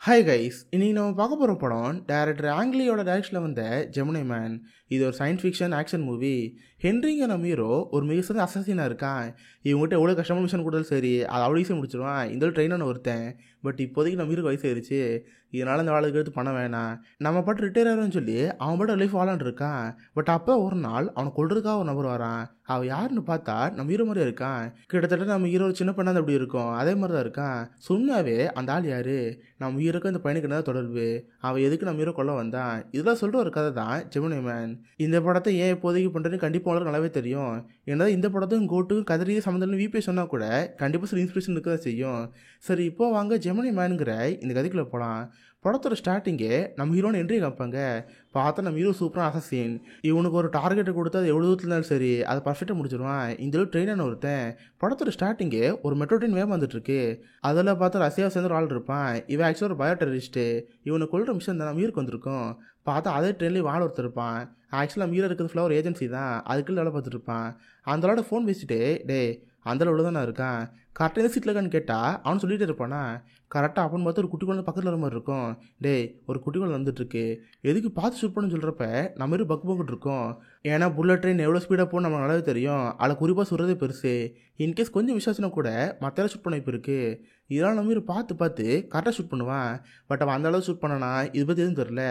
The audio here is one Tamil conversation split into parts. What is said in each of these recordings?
ஹாய் கைஸ், இன்னைக்கு நம்ம பார்க்க போகிற படம் டைரக்டர் ஆங்லியோட டைரக்ஷனில் வந்த ஜெமினி மேன். இது ஒரு சயின்ஸ் ஃபிக்ஷன் ஆக்ஷன் மூவி. ஹென்ரிங்கிற நம்ம ஹீரோ ஒரு மிக சிறந்த அசசினாக இருக்கான். இவங்ககிட்ட எவ்வளோ கஷ்டமான மிஷன் கொடுத்தாலும் சரி, அதை அவ்வளோ ஈஸியாக முடிச்சிடுவான். இந்த ட்ரெயினான ஒருத்தன். பட் இப்போதைக்கு நம்ம ஹீரோ வயசு ஆயிடுச்சு. இதனால் இந்த வாழ்க்கை எடுத்து பண்ண வேணாம், நம்ம பாட்டு ரிட்டையர் ஆகிறோன்னு சொல்லி அவன் பாட்டு லைஃப் வாழான் இருக்கான். பட் அப்போ ஒரு நாள் அவனை கொள்றதுக்காக ஒரு நபர் வரான். அவன் யாருன்னு பார்த்தா நம்ம ஹீரோ மாதிரியே இருக்கான். கிட்டத்தட்ட நம்ம ஹீரோ சின்ன பண்ணாத அப்படி இருக்கும், அதே மாதிரி தான் இருக்கான். சும்மாவே அந்த ஆள் யாரு, நம்ம ஹீரோக்கு இந்த பையனுக்கு என்ன தொடர்பு, அவன் எதுக்கு நம்ம ஹீரோ கொள்ள வந்தான், இதெல்லாம் சொல்லிட்டு ஒரு கதை தான் ஜெமினி மேன். இந்த படத்தை ஏன் இப்போதைக்கு பண்ணுறதுன்னு கண்டிப்பாக உங்களுக்கு நல்லாவே தெரியும். ஏன்னா இந்த படத்துக்கும் கோட்டுக்கும் கதறிய சம்மந்தம் விபி சொன்னால் கூட கண்டிப்பாக சில இன்ஸ்பிரேஷன் இருக்க தான் செய்யும். சரி, இப்போ வாங்க ஜெமினி மேனுங்கிற இந்த கதைக்குள்ளே போகலாம். படத்தோட ஸ்டார்டிங்கே நம்ம ஹீரோன்னு என்ட்ரி காப்பாங்க. பார்த்தா நம்ம ஹீரோ சூப்பராக அசசின். இவனுக்கு ஒரு டார்கெட்டை கொடுத்து அது எவ்வளோ தூரத்தில் இருந்தாலும் சரி அதை பர்ஃபெக்டாக முடிச்சிடுவான். இந்த அளவு ட்ரெயினான ஒருத்தன். படத்தோட ஸ்டார்டிங்கே ஒரு மெட்ரோ ட்ரெயின் வேகம் வந்துட்டுருக்கு. அதில் பார்த்தா ரஷ்யாவை சேர்ந்து ஒரு ஆள் இருப்பான். இவன் ஆக்சுவலாக ஒரு பயோ டெரரிஸ்ட்டு. இவனை கொள்கிற மிஷன் தான் நம்ம ஹீரோக்கு வந்திருக்கும். பார்த்தா அதே ட்ரெயின்லேயே வாழ ஒருத்தர் இருப்பான். ஆக்சுவலாக நம்ம ஹீரோ இருக்கிறது ஃபுல்லாக ஒரு ஏஜென்சி தான், அதுக்குள்ள வேலை பார்த்துட்டு இருப்பான். அந்த ஆளோட ஃபோன் பேசிட்டு, டே அந்த உள்ள தானே இருக்கான், கரெக்டாக எந்த சீட்டில் இருக்கான்னு கேட்டால் அவன் சொல்லிகிட்டே இருப்பானா. கரெக்டாக அப்படின்னு பார்த்து ஒரு குட்டி குழந்தை பக்கத்தில் வர மாதிரி இருக்கும். டே ஒரு குட்டி குழந்தை வந்துட்டுருக்கு, எதுக்கு பார்த்து ஷூட் பண்ணு சொல்கிறப்ப நம்ம ஒரு பக்கு பக்கிட்டு இருக்கோம். ஏன்னா புல்லட் ட்ரெயின் எவ்வளோ ஸ்பீடாக போகணும் நமக்கு நல்லாவே தெரியும். அதில் குறிப்பாக சொல்கிறதே பெருசு. இன்கேஸ் கொஞ்சம் விசாரிச்சுனா கூட மற்ற ஷூட் பண்ண இப்போ இருக்குது. இதெல்லாம் நம்ம பார்த்து பார்த்து கரெக்டாக ஷூட் பண்ணுவான். பட் அவன் அந்த அளவு ஷூட் பண்ணனா இது பற்றி எதுவும் தெரில.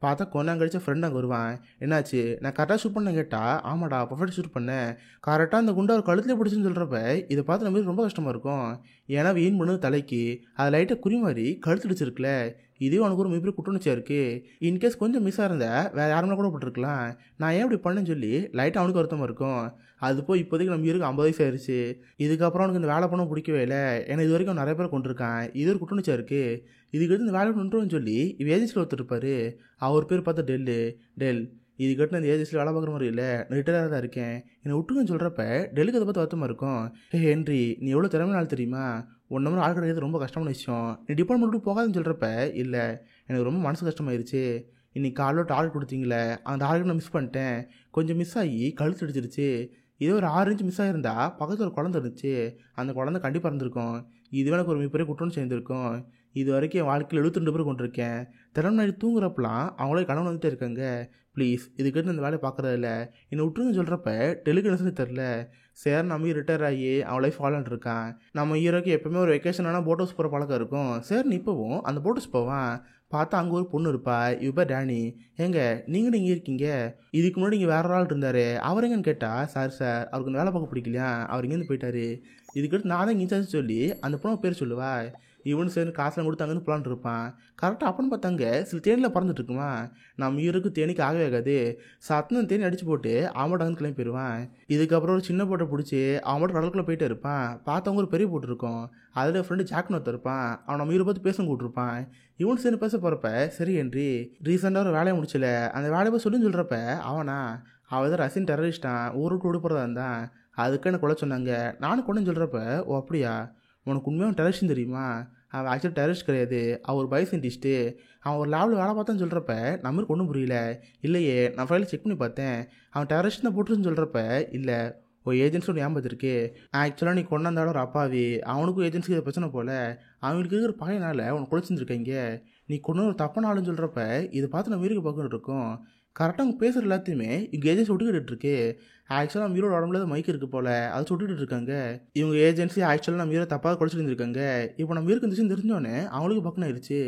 பார்த்தா கொஞ்சம் கழிச்ச ஃப்ரெண்ட் அங்கே வருவான். என்னாச்சு, நான் கரெக்டாக ஷூட் பண்ண கேட்டால் ஆமாடா பர்ஃபெக்ட் ஷூட் பண்ணேன், கரெக்டாக அந்த குண்டா ஒரு கழுத்துலேயே பிடிச்சுன்னு சொல்கிறப்ப இதை பார்த்து நம்ம ரொம்ப கஷ்டமாக இருக்கும். ஏன்னா வீண் பண்ணது தலைக்கு, அது லைட்டாக குறி மாதிரி கழுத்து அடிச்சிருக்குல. இதே உனக்கு ஒரு மிகப்பெரிய குற்றணிச்சியாக இருக்குது. இன்கேஸ் கொஞ்சம் மிஸ்ஸாக இருந்தால் வேறு யாருமே கூட போட்டிருக்கலாம். நான் ஏன் இப்படி பண்ணேன்னு சொல்லி லைட்டாக அவனுக்கு வருத்தமாக இருக்கும். அது போய் இப்போதைக்கு நம்ம இருக்கு 50 வயசு ஆயிடுச்சு. இதுக்கப்புறம் அவனுக்கு இந்த வேலை பண்ண பிடிக்கவே இல்லை. ஏன்னா இது வரைக்கும் நிறைய பேர் கொண்டிருக்கான். இது ஒரு குற்றணிச்சியாக இருக்குது. இதுக்கு இந்த வேலை பண்ணுறோன்னு சொல்லி இவ ஏஜென்சியில் ஒருத்தர் இருப்பார். அவர் பேர் பார்த்தா டெல். இதுக்கிட்ட இந்த ஏஜென்சியில் வேலை பார்க்குற மாதிரி இல்லை, நான் ரிட்டையராக தான் இருக்கேன், என்னை விட்டுங்கன்னு சொல்கிறப்ப டெல்லுக்கு அதை பார்த்து வருத்தமாக இருக்கும். ஹென்றி நீ எவ்வளோ திறமையான ஆள் தெரியுமா, ஒன்றை மாதிரி ஆள் கிடையாது ரொம்ப கஷ்டமான விஷயம், நீ டிபார்ட்மெண்ட் விட்டு போகாதுன்னு சொல்கிறப்ப இல்லை எனக்கு ரொம்ப மனசு கஷ்டமாயிருச்சு. இன்றைக்கி காலையில் டார்கெட் கொடுத்தீங்களே அந்த டார்கெட் நான் மிஸ் பண்ணிட்டேன். கொஞ்சம் மிஸ் ஆகி கழுத்து அடிச்சிருச்சு. இதே ஒரு 6 இன்ச்சு மிஸ் ஆகிருந்தா பக்கத்தில் ஒரு குழந்தை இருந்துச்சு, அந்த குழந்தை கண்டிப்பாக இருந்திருக்கும். இதுவே எனக்கு ஒரு மிகப்பெரிய குற்றம் சேர்ந்துருக்கும். இது வரைக்கும் என் வாழ்க்கையில் 72 பேர் கொண்டிருக்கேன். திறன் நாடி தூங்குறப்பெல்லாம் அவங்களே கனவு வந்துகிட்டே இருக்காங்க. ப்ளீஸ் இதுக்கிட்ட இந்த வேலையை பார்க்குறதில்ல, என்னை விட்டுருன்னு சொல்கிறப்ப டெலிக்கு என்ன தெரில. சேர் நம்ம ரிட்டையர் ஆகி அவன் லைஃப் வாழான் இருக்கான். நம்ம ஹீரோக்கு எப்போவுமே ஒரு வெக்கேஷன் ஆனால் போட் ஹவுஸ் போகிற பழக்கம் இருக்கும். சேர்னு இப்போவும் அந்த போட் ஹவுஸ் போவான். பார்த்தா அங்கே ஒரு பொண்ணு இருப்பா. இவ டேனி. ஏங்க நீங்கள் இங்கே இருக்கீங்க, இதுக்கு முன்னாடி இங்கே வேற ஒரு ஆள் இருந்தார், அவர் எங்கன்னு கேட்டால் சார் அவருக்கு இந்த வேலை பார்க்க பிடிக்கலையா, அவர் இங்கேருந்து போயிட்டாரு. இதுக்கடுத்து நான் தான் இங்கே இன்சார்ஜ் சொல்லி அந்த பொண்ணு பேர் சொல்லுவா. இவனு சேர்ந்து காசுலாம் கொடுத்து அங்கேருந்து பிளான் இருப்பான். கரெக்டாக அப்படின்னு பார்த்தாங்க சில தேனியில் பறந்துட்டு இருக்குமா. நம்ம ஹீரோக்கு தேனிக்கு ஆகவே ஆகாது. சத்தம் தேனி அடிச்சு போட்டு அவன் அங்கே கிளம்பி போயிடுவான். இதுக்கப்புறம் ஒரு சின்ன போட்டை பிடிச்சி அவன் மட்டும் கடலுக்குள்ளே போயிட்டே இருப்பான். பார்த்தவங்க ஒரு பெரிய போட்டு இருக்கும். அதில் ஃப்ரெண்டு ஜாக்னு ஒருத்தர் இருப்பான். அவன் நம்ம ஹீரோ பார்த்து பேச கூட்டிருப்பான். இவனு சேர்ந்து பேச போகிறப்ப சரி என்றி ரீசெண்டாக ஒரு வேலையை முடிச்சல, அந்த வேலையை போய் சொல்லுன்னு சொல்கிறப்ப அவனா அவள் தான் ரஷ்யன் டெரரிஸ்டான், ஊர் விட்டு விடுப்புறதா இருந்தான், அதுக்கு என்ன கொலை சொன்னாங்க. நானும் கொண்டுன்னு சொல்கிறப்ப ஓ அப்படியா, உனக்கு உண்மையாக டெரரிஸ்ட்னு தெரியுமா, அவன் ஆக்சுவலாக டெரரிஸ்ட் கிடையாது, அவர் பயோ சயின்டிஸ்ட்டு, அவன் ஒரு லேபில் வேலை பார்த்தான்னு சொல்கிறப்ப நம்மளுக்கு ஒன்றும் புரியல. இல்லையே நான் ஃபைலில் செக் பண்ணி பார்த்தேன், அவன் டெரரிஸ்ட் தான் போட்டுருன்னு சொல்கிறப்ப இல்லை ஒரு ஏஜென்சி ஞாபகத்திருக்கு. ஆக்சுவலாக நீ கொண்டாந்தாலும் ஒரு அப்பாவி, அவனுக்கும் ஏஜென்சிக்கு இதை பிரச்சனை போல், அவங்களுக்கு இருக்கிற பகையினால உனக்கு குளிச்சுருக்கீங்க, நீ கொண்டு ஒரு தப்பான ஆளுன்னு சொல்கிறப்ப இதை பார்த்து நம்ம வீருக்கு பார்க்கணும் இருக்கும். கரெக்டாக அவங்க பேசுகிற எல்லாத்தையுமே இங்கே ஏஜென்சி விட்டுக்கிட்டு இருக்கு. ஆக்சுவலாக நம்ம ஹீரோட உடம்புல மைக் இருக்குது போல், அதை சுட்டுக்கிட்டு இருக்காங்க. இவங்க ஏஜென்சி ஆக்சுவலாக நம்ம ஹீரோ தப்பாக குறைச்சிட்டு இருந்திருக்காங்க. இப்போ நம்ம ஹீரோக்கு இந்த விஷயம் தெரிஞ்சோடனே அவங்களுக்கு பக்கம் ஆயிடுச்சு.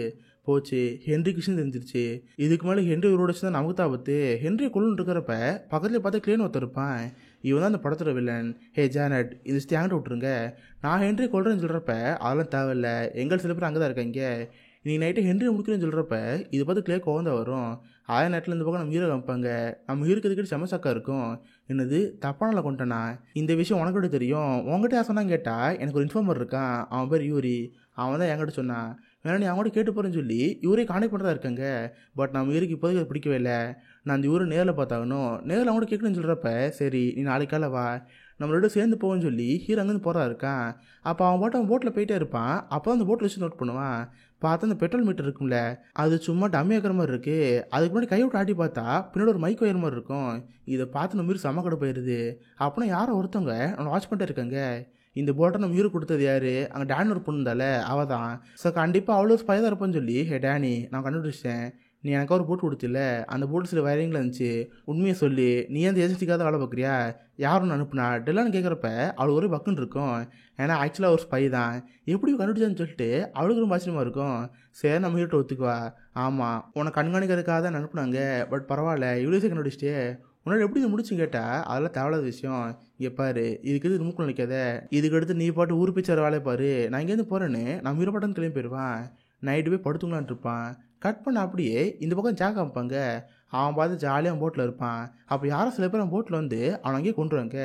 போச்சு, ஹென்றி கிருஷ்ணன் தெரிஞ்சிருச்சு. இதுக்கு மேலே ஹென்றி உயிரோட வச்சு தான் நமக்கு தாபத்து. ஹென்ரி கொள்ளுன்னு இருக்கிறப்ப பக்கத்துலேயே பார்த்தா கிளேன் ஒருத்தர் இருப்பான். இவன் தான் அந்த படத்தோட வில்லன். ஹே ஜானட் இந்த ஸ்டாண்ட் விட்டுருங்க, நான் ஹென்றி கொள்றேன்னு சொல்கிறப்ப அதெல்லாம் தேவையில்லை, எங்கள் சில பேர் அங்கே தான் இருக்காங்க, நீ நைட்டு ஹென்றி முடிக்கிறேன்னு சொல்கிறப்ப இது பார்த்து கிளியர் கோவந்தான் வரும். ஆய நேரத்தில் இந்த பக்கம் நம்ம ஹீரோ காமிப்பாங்க. நம்ம ஹீரோக்கு எதுக்கிட்டு செமசாக்கா இருக்கும். என்னது தப்பானால கொண்டனா, இந்த விஷயம் உனக்கு கூட தெரியும், உங்ககிட்ட யார் சொன்னான்னு கேட்டால் எனக்கு ஒரு இன்ஃபார்மர் இருக்கான், அவன் பேர் யூரி, அவன் தான் என்கிட்ட சொன்னான், வேணா நீ அவங்கள்ட்ட கேட்டு போகிறேன்னு சொல்லி இவரே கான்டெக்ட் பண்ணுறதா இருக்காங்க. பட் நம்ம ஹீரோக்கு இப்போதைக்கு அது பிடிக்கவே இல்லை, நான் அந்த ஊரை நேரில் பார்த்தாகணும், நேரில் அவங்கள்ட்ட கேட்கணும்னு சொல்கிறப்ப சரி நீ நாளைக்கு காலை வா நம்மளோட சேர்ந்து போவோன்னு சொல்லி ஹீரோ அங்கேருந்து போகிறா இருக்கான். அப்போ அவன் பாட்டு அவன் போட்டில் போயிட்டே இருப்பான். அப்போ அந்த போட்டில் வச்சு நோட் பண்ணுவான். பார்த்தா அந்த பெட்ரோல் மீட்டர் இருக்கும்ல, அது சும்மா டம்மி ஆக்கிற மாதிரி இருக்குது. அதுக்கு முன்னாடி கைவிட்டு ஆட்டி பார்த்தா பின்னாடி ஒரு மைக் வயர் மாதிரி இருக்கும். இதை பார்த்து நம்ம மீறி செம கடை போயிடுது. அப்படின்னா யாரோ ஒருத்தவங்க அவனை வாட்ச் பண்ணிட்டே இருக்காங்க. இந்த போட்டை நம்ம ஹீரோ கொடுத்தது யாரு, அங்கே டேன் ஒரு பொண்ணு இருந்தால அவள் தான். ஸோ கண்டிப்பாக அவ்வளோ ஸ்பை தான் இருப்பான்னு சொல்லி, ஹே டேனி நான் கண்டுபிடிச்சிட்டேன், நீ எனக்கு ஒரு போட்டு கொடுத்தில்ல, அந்த போட்டு சில வயரிங்கில் இருந்துச்சு, உண்மையை சொல்லி நீ அந்த ஏஜென்சிக்காக வேலை பார்க்குறியா, யாரும் அனுப்புனா டெல்லான்னு கேட்குறப்ப அவளுக்கு ஒரே பக்குன்னு இருக்கும். ஏன்னா ஆக்சுவலாக ஒரு ஸ்பை தான், எப்படி கண்டுபிடிச்சான்னு சொல்லிட்டு அவளுக்கு ரொம்ப ஆச்சரியமாக இருக்கும். சரி நம்ம ஹீரோட்ட ஒத்துக்குவா, ஆமாம் உன்னை கண்காணிக்கிறதுக்காக தான் அனுப்புனாங்க, பட் பரவாயில்ல இவ்வளோ கண்டுபிடிச்சிட்டே உன்னால எப்படி இதை முடிச்சுன்னு கேட்டால் அதெல்லாம் தேவையில்லாத விஷயம். இங்கே பாரு இதுக்கு எது மூக்கில் நிற்காத, இதுக்கு அடுத்து நீ பாட்டு ஊர் பிச்சர் வேலையை பாரு, நான் இங்கேருந்து போகிறேன்னு நம்ம ஹீரோ பாட்டுன்னு கிளம்பி போயிடுவான். நைட்டு போய் படுத்துங்களான் இருப்பான். கட் பண்ண அப்படியே இந்த பக்கம் ஜாக் காமிப்பாங்க. அவன் பார்த்து ஜாலியாக போட்டில் இருப்பான். அப்போ யாரும் சில பேர் அவன் போட்டில் வந்து அவன் அங்கேயே கொண்டுருவாங்க.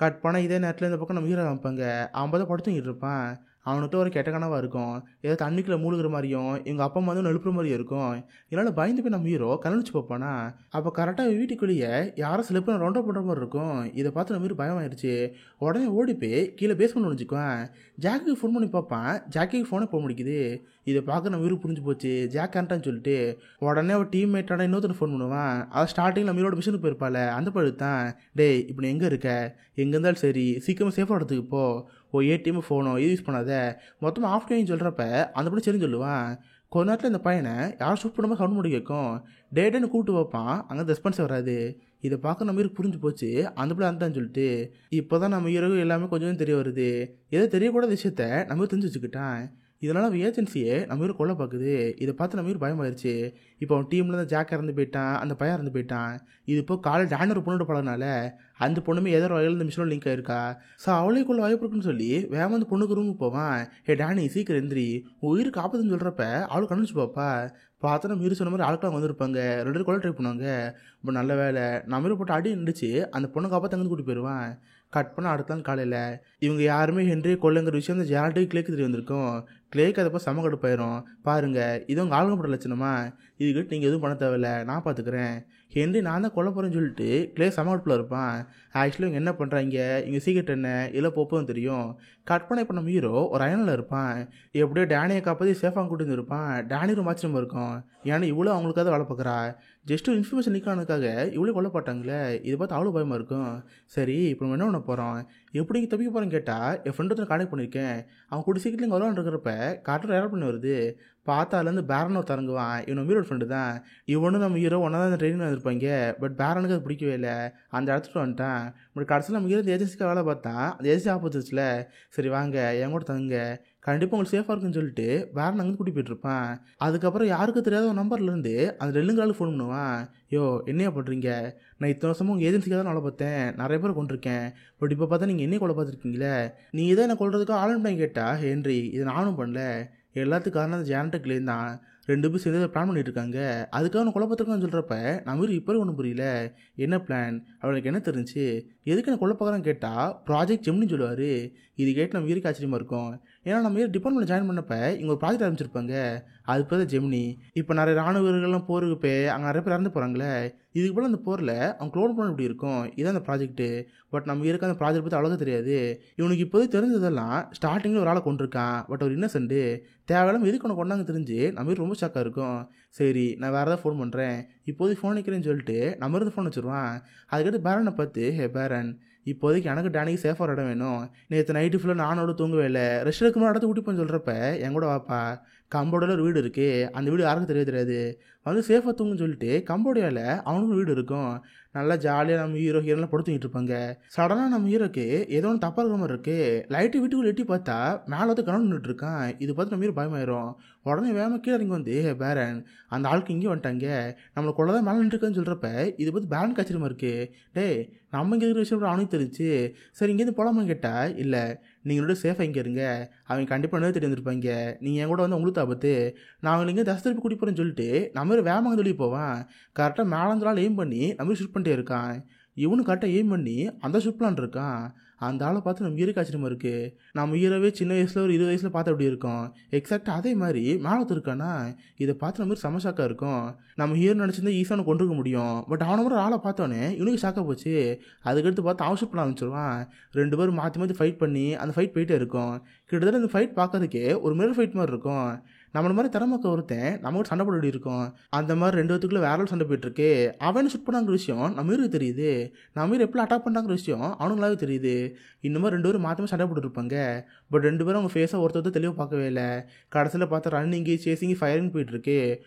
கட் பண்ண இதே நேரத்தில் இந்த பக்கம் நம்ம ஹீரோ காமிப்பாங்க. அவன் பார்த்து படுத்துங்கிட்டு இருப்பான். அவனுக்கு ஒரு கெட்ட கனவாக இருக்கும், ஏதோ தண்ணிக்குள்ள மூழ்கிற மாதிரியும் எங்கள் அப்பா அம்மா வந்து எழுப்புற மாதிரியும் இருக்கும். இதனால் பயந்து போய் நம்ம ஹீரோ கலனிச்சு பார்ப்பானா. அப்போ கரெக்டாக வீட்டுக்குள்ளேயே யாரும் சில பேர் ரவுண்ட் அப் பண்ணுற மாதிரி இருக்கும். இதை பார்த்து நம்ம ஹீரோ பயமாயிருச்சு. உடனே ஓடி போய் கீழே பேஸ்மெண்ட் நினச்சிக்குவேன். ஜாக்கிக்கு ஃபோன் பண்ணி பார்ப்பான். ஜாக்கிக்கு ஃபோனே போக முடிக்குது. இதை பார்க்க நம்ம ஹீரோ புரிஞ்சு போச்சு ஜாக் கரண்டான்னு சொல்லிட்டு உடனே ஒரு டீம்மேட்டான இன்னொருத்தர் ஃபோன் பண்ணுவான். அதை ஸ்டார்டிங்கில் நம்ம ஹீரோட மிஷனுக்கு போயிருப்பாள். அந்த பழுது தான், டேய் இப்போ நீ எங்கே இருக்க, எங்கே இருந்தாலும் சரி சீக்கிரமாக சேஃபாக இடத்துக்கு போ, ஏடிஎம் ஃபோனோ இது யூஸ் பண்ணாத, மொத்தமாக ஆஃப் டைம் சொல்கிறப்ப அந்த படி சரின்னு சொல்லுவான். கொஞ்ச நேரத்தில் இந்த பையனை யாரும் ஷூட் பண்ணாமல் சவுண்ட் முடி கேட்கும். டேட்டன்னு கூப்பிட்டு வைப்பான், அங்கே ரெஸ்பான்ஸே வராது. இதை பார்க்க நம்ம ஹீரோ புரிஞ்சு போச்சு அந்த பிள்ளை அந்தான்னு சொல்லிட்டு. இப்போ தான் நம்ம ஹீரோ எல்லாமே கொஞ்சம் தெரிய வருது. ஏதோ தெரியக்கூடாத விஷயத்த நம்ம தெரிஞ்சு வச்சுக்கிட்டான். இதனால் அவன் ஏஜென்சியை நம்ம ஹீரோ கொல்ல பார்க்குது. இதை பார்த்து நம்ம ஹீரோ பயமாயிருச்சு. இப்போ அவன் டீமில் தான் ஜாக் இறந்து போயிட்டான், அந்த பையன் இறந்து போயிட்டான். இது இப்போ காலேஜ் டேன் ஒரு பொண்ணோட பழனால அந்த பொண்ணுமே ஏதோ வகையில் இந்த மிஷினோட லிங்க் ஆயிருக்கா. ஸோ அவளே கொள்ள வாய்ப்பு இருக்குன்னு சொல்லி வேகம் வந்து பொண்ணுக்கு ரூமுக்கு போவான். ஹே டேனி சீக்கிரம் எந்திரி, உயிருக்கு ஆபத்துன்னு சொல்கிறப்ப அவளுக்கு கண்டுச்சு பார்ப்பா. பார்த்தா நம்ம ஹீரோ சொன்ன மாதிரி ஆளுக்கெல்லாம் வந்திருப்பாங்க. 2 பேரும் கொலை ட்ரை பண்ணுவாங்க. இப்போ நல்ல வேலை நம்ம ஹீரோ போட்டு அடி நின்றுச்சு. அந்த பொண்ணை காப்பாற்ற அங்கே கூட்டி போயிடுவான். கட் பண்ண அடுத்த நாள் காலையில் இவங்க யாருமே ஹென்ரியை கொல்லுங்கிற விஷயம் அந்த ஜார்ட்டுக்கு கிளேக்கு தெரிய வந்திருக்கும். கிளேக்கு அதை போய் செம கடுப்பாயிரும். பாருங்கள் இது உங்கள் ஆளுங்கப்பட்ட லட்சணமா, இதுக்கிட்ட நீங்கள் எதுவும் பண்ண தேவையில்ல, நான் பார்த்துக்கிறேன். ஹென்றி நான் தான் கொல்ல போகிறேன்னு சொல்லிட்டு கிளே செம கடுப்பில் இருப்பான். ஆக்சுவலி இவங்க என்ன பண்ணுறாங்க, இங்கே சீக்கிரம் என்ன இல்லை போப்பதும் தெரியும். கட் பண்ண இப்போ நம்ம ஹீரோ ஒரு அயனில் இருப்பான். எப்படியோ டேனியை காப்பாற்றி சேஃபாக கூட்டிட்டு இருப்பான். டேனி ரொம்ப ஆச்சரியமாக இருக்கும். ஏன்னா இவ்வளோ அவங்களுக்காக வேலை பார்க்குறா, ஜஸ்ட் ஒரு இன்ஃபர்மேஷன் நிற்கானுக்காக இவ்வளோ கொல்லப்பட்டாங்களே. இதை பார்த்து அவ்வளோ பயமாக இருக்கும். சரி இப்போ நம்ம என்ன பண்ண போகிறோம், எப்படி தப்பிக்க போகிறேன்னு கேட்டால் என் ஃப்ரெண்டு ஒருத்தர் கான்டெக்ட் பண்ணியிருக்கேன். அவன் கூட சீக்கிரம் இங்கே வரலான்னு இருக்கிறப்ப காட்டில் ஏர் பண்ணி வருது. பார்த்தாலேருந்து பேரன் ஒரு தரங்குவான். இவன் ஹீரோட ஃப்ரெண்டு தான். இவனும் நம்ம ஹீரோ ஒன்றா தான் ட்ரெயினிங் வந்திருப்பாங்க. பட் பேரனுக்கு அது பிடிக்கவே இல்லை. அந்த இடத்துக்கு வந்துட்டான். பட் கடைசியில் நம்ம ஹீரோ ஏஜென்சிக்காக வேலை பார்த்தான். அந்த ஏஜென்சி ஆப்போசிட்ஸில் சரி வாங்க என் கூட தங்குங்க, கண்டிப்பாக உங்களுக்கு சேஃபாக இருக்குன்னு சொல்லிட்டு வேற அங்கே கூட்டி போயிட்டுருப்பான். அதுக்கப்புறம் யாருக்கும் தெரியாத ஒரு நம்பர்லேருந்து அந்த ரெல்லுங்களால் ஃபோன் பண்ணுவான். யோ என்னையா பண்ணுறீங்க, நான் இத்தனை வருஷமும் உங்கள் ஏஜென்சிக்காக தான் வேலை பார்த்தேன், நிறைய பேர் கொண்டிருக்கேன், பட் இப்போ பார்த்தா நீங்கள் என்னையை கொலை பார்த்துருக்கீங்களே, நீ இதை என்ன கொள்றதுக்கு ஆளுன்னு பண்ணி கேட்டா ஹென்றி இதை நானும் பண்ணல, எல்லாத்துக்கும் காரணம் அந்த ஜானட்டுக்குலேருந்து தான். 2 பேரும் சேர்ந்து பிளான் பண்ணிட்டு இருக்காங்க, அதுக்காக நான் குழப்பத்திருக்கான்னு சொல்கிறப்ப நம்ம இப்போ ஒன்றும் புரியல. என்ன பிளான், அவளுக்கு என்ன தெரிஞ்சு, எதுக்கு என்ன கொல்ல பார்க்குறான்னு கேட்டால் ப்ராஜெக்ட் ஜெமினின்னு சொல்லுவார். இது கேட்டு நம்ம ஹீரோக்கு ஆச்சரியமாக இருக்கும். ஏன்னா நம்ம ஹீரோ டிபார்ட்மெண்ட் ஜாயின் பண்ணப்ப இங்கே ஒரு ப்ராஜெக்ட் ஆரம்பிச்சிருப்பாங்க, அது பேர் தான் ஜெமினி. இப்போ நிறைய ராணுவ வீரர்கள்லாம் போருக்கு போய் அங்கே நிறைய பேர் இறந்து போகிறாங்களே, இதுக்கு போல் அந்த போரில் அவங்க க்ளோன் பண்ண இப்படி இருக்கும். இதான் அந்த ப்ராஜெக்ட்டு. பட் நம்ம ஹீரோக்கு அந்த ப்ராஜெக்ட் பற்றி அவ்வளோக்கா தெரியாது. இவனுக்கு இப்போது தெரிஞ்சதெல்லாம் ஸ்டார்டிங்கில் ஒரு ஆளை கொண்டிருக்கான், பட் ஒரு இன்னசென்ட்டு தேவையில்லாமல் எதுக்கு ஒன்று கொண்டாங்க தெரிஞ்சு நம்ம ரொம்ப ஷாக்காக இருக்கும். சரி நான் வேறு ஏதாவது ஃபோன் பண்ணுறேன், இப்போதைக்கு ஃபோன் வைக்கிறேன்னு சொல்லிட்டு நம்ம இருந்து ஃபோன் வச்சுருவான். அதுக்கடுத்து பேரனை பார்த்து ஹே பேரன், இப்போதைக்கு எனக்கு டேனிக்கு சேஃபாக இடம் வேணும், நேற்று நைட்டு ஃபுல்லாக நானோட தூங்கவே இல்லை, ரெஸ்ட் எடுக்கணும் இடத்த கூட்டிப்போன்னு சொல்கிறப்ப என் கூட வாப்பா, கம்போடியாவில் ஒரு வீடு இருக்குது, அந்த வீடு யாருக்கும் தெரியாது, வந்து சேஃபாக தூங்குன்னு சொல்லிட்டு கம்போடியாவில் அவனுக்கும் வீடு இருக்கும். நல்லா ஜாலியாக நம்ம ஹீரோலாம் படுத்துக்கிட்டு இருப்பாங்க. சடனாக நம்ம ஹீரோக்கு ஏதோ ஒன்று தப்பாக இருக்கிற மாதிரி இருக்குது. லைட்டு வீட்டுக்குள்ளே எட்டி பார்த்தா மேலே வந்து கனவு நின்றுட்டு இருக்கான். இது பார்த்து நம்ம ஹீரோ பயமாயிரும். உடனே வேகமாக கீழே இறங்கி வந்து ஹே பேரன், அந்த ஆளுக்கு இங்கே வந்துட்டாங்க, நம்மளை கொள்ள தான் மேலே நின்றுருக்கான்னு சொல்கிறப்ப இது பார்த்து பேரன் ஆச்சரியமாக இருக்குது. டேய் நம்ம இங்கே இருக்கிற விஷயம் அவனுக்கு தெரிஞ்சு, சரி இங்கேருந்து போகலாமான்னு கேட்டால் இல்லை, நீங்களோட சேஃபாக இங்கே இருங்க, அவங்க கண்டிப்பாக என்ன தெரிய வந்திருப்பாங்க, நீங்கள் என் கூட வந்து உங்களுக்கு ஆபத்து, நான் அவங்களை இங்கே திருப்பி கூட்டி போகிறேன்னு சொல்லிட்டு நம்ம வேகமாக வெளியே போவான். கரெக்டாக மேலே எய்ம் பண்ணி நம்ம ஷூட் பண்ணிட்டே இருக்கான். இவனு கரெக்டாக எய்ம் பண்ணி அந்த ஷூட் பிளான் இருக்கான். அந்த ஆளை பார்த்து நம்ம ஹீரோக்கு ஆச்சரியமாக இருக்குது. நம்ம ஹீரோவே சின்ன வயசில் ஒரு 20 வயசில் பார்த்து அப்படி இருக்கும். எக்ஸாக்டாக அதே மாதிரி மேலே இருக்கானா, இதை பார்த்து நம்ம செம ஷாக்காக இருக்கும். நம்ம ஹீரோ நினச்சிருந்தா ஈஸியான கொண்டிருக்க முடியும், பட் அவனை மாதிரி ஆளை பார்த்தோன்னே இவனுக்கு ஷாக்காக போச்சு. அதுக்கடுத்து பார்த்து அவன் ஷூட் பண்ண ஆரம்பிச்சிருவான். 2 பேரும் மாற்றி மாற்றி ஃபைட் பண்ணி அந்த ஃபைட் போயிட்டே இருக்கும். கிட்டத்தட்ட அந்த ஃபைட் பார்க்கறதுக்கே ஒரு மிரர் ஃபைட் மாதிரி இருக்கும். நம்மள மாதிரி திறமக்க ஒருத்தன் நம்ம கூட சண்டை போட்டு இருக்கோம். அந்த மாதிரி 2 பேத்துக்குள்ள வேற சண்டை போயிட்டு இருக்கு. அவன் ஷூட் பண்ணாங்கிற விஷயம் நம்ம ஹீரோக்கு தெரியுது. நம்ம ஹீரோ எப்படி அட்டாக் பண்ணாங்கிற விஷயம் அவனுங்களாவே தெரியுது. இந்த மாதிரி 2 பேரும் மாற்றி சண்டை போட்டு இருப்பாங்க. பட் 2 பேரும் அவங்க ஃபேஸை ஒருத்தர் தெளிவாக பார்க்கவே இல்லை. கடைசியில் பார்த்தா ரன்னிங்கு சேசிங்கு ஃபயரிங் போயிட்டு இருக்கு.